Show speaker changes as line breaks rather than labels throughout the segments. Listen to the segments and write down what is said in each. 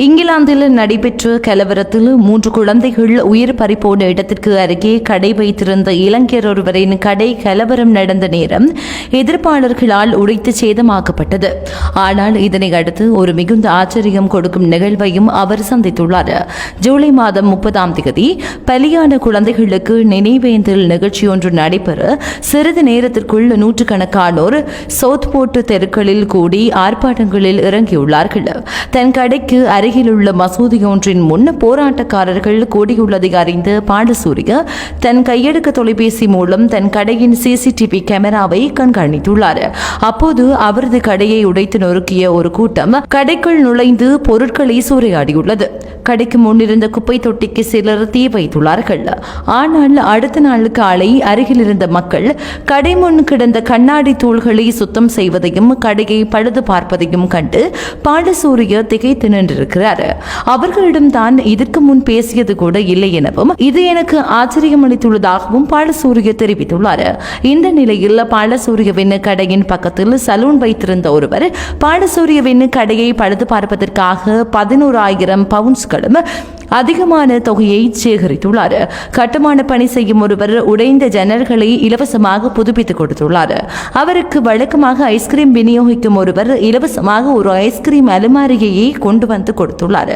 இங்கிலாந்தில் நடைபெற்ற கலவரத்தில் 3 குழந்தைகள் உயிர் பறிபோன இடத்திற்கு அருகே கடை வைத்திருந்த இளைஞர் ஒருவரின் கடை கலவரம் நடந்த நேரம் எதிர்ப்பாளர்களால் உடைத்து சேதமாக்கப்பட்டது. ஆனால் இதனை அடுத்து ஒரு மிகுந்த ஆச்சரியம் கொடுக்கும் நிகழ்வையும் அவர் சந்தித்துள்ளார். ஜூலை மாதம் 30ஆம் தேதி பலியான குழந்தைகளுக்கு நினைவேந்தல் நிகழ்ச்சியொன்று நடைபெற சிறிது நேரத்திற்குள் நூற்றுக்கணக்கானோர் சோத்போர்ட் தெருக்களில் கூடி ஆர்ப்பாட்டங்களில் இறங்கியுள்ளார்கள். தன் கடைக்கு அருகிலுள்ள மசூதி ஒன்றின் முன் போராட்டக்காரர்கள் கூடியுள்ளதை அறிந்து பாலசூரிய தன் கையடக்க தொலைபேசி மூலம் தன் கடையின் சிசிடிவி கேமராவை கண்காணித்துள்ளார். அப்போது அவரது கடையை உடைத்து நொறுக்கிய ஒரு கூட்டம் கடைக்குள் நுழைந்து பொருட்களை சூறையாடியுள்ளது. கடைக்கு முன்னிருந்த குப்பை தொட்டிக்கு சிலர் தீ வைத்துள்ளார்கள். ஆனால் அடுத்த நாள் காலை அருகில் இருந்த மக்கள் கடை முன் கிடந்த கண்ணாடி தூள்களை சுத்தம் செய்வதையும் கடையை பழுது பார்ப்பதையும் கண்டு பாலசூரிய திகைத்து நின்றிருக்கிறார். அவர்களிடம் தான் இதற்கு முன் பேசியது கூட இல்லை எனவும் இது எனக்கு ஆச்சரியம் அளித்துள்ளதாகவும் பாலசூரிய தெரிவித்துள்ளார். இந்த நிலையில் பாலசூரியவின் கடையின் பக்கத்தில் சலூன் வைத்திருந்த ஒருவர் பாலசூரியவின் கடையை பழுது பார்ப்பதற்காக 11,000 பவுண்ட்ஸ்களும் அதிகமான தொகையை சேகரித்துள்ளார். கட்டுமான பணி செய்யும் ஒருவர் உடைந்த ஜன்னல்களை இலவசமாக புதுப்பித்துக் கொடுத்துள்ளார். அவருக்கு வழக்கமாக ஐஸ்கிரீம் விநியோகிக்கும் ஒருவர் இலவசமாக ஒரு ஐஸ்கிரீம் அலுமாரியை கொண்டு வந்து கொடுத்துள்ளார்.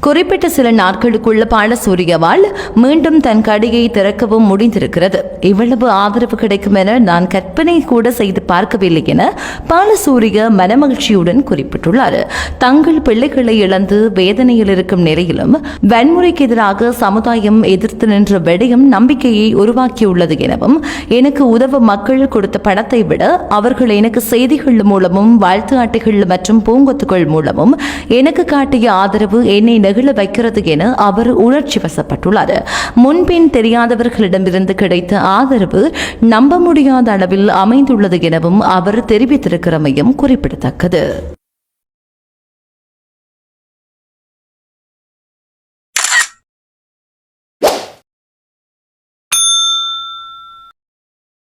குறிப்பிட்ட சில நாட்களுக்குள்ள பாலசூரியவால் மீண்டும் தன் கடையை திறக்கவும் முடிந்திருக்கிறது. இவ்வளவு ஆதரவு கிடைக்கும் என நான் கற்பனை கூட செய்து பார்க்கவில்லை என பாலசூரிய மனமகிழ்ச்சியுடன் குறிப்பிட்டுள்ளார். தங்கள் பிள்ளைகளை இழந்து வேதனையில் இருக்கும் நிலையிலும் வன்முறைக்கு எதிராக சமுதாயம் எதிர்த்து நின்ற விடயம் நம்பிக்கையை உருவாக்கியுள்ளது எனவும் எனக்கு உதவ மக்கள் கொடுத்த பணத்தை விட அவர்கள் எனக்கு செய்திகள் மூலமும் வாழ்த்து அட்டைகள் மற்றும் பூங்கொத்துகள் மூலமும் எனக்கு காட்டிய ஆதரவு என்னை நெகிழ வைக்கிறது என அவர் உணர்ச்சி வசப்பட்டுள்ளார். முன்பின் தெரியாதவர்களிடமிருந்து கிடைத்த ஆதரவு நம்ப முடியாத அளவில் அமைந்துள்ளது எனவும் அவர் தெரிவித்திருக்கிறமையும் குறிப்பிடத்தக்கது.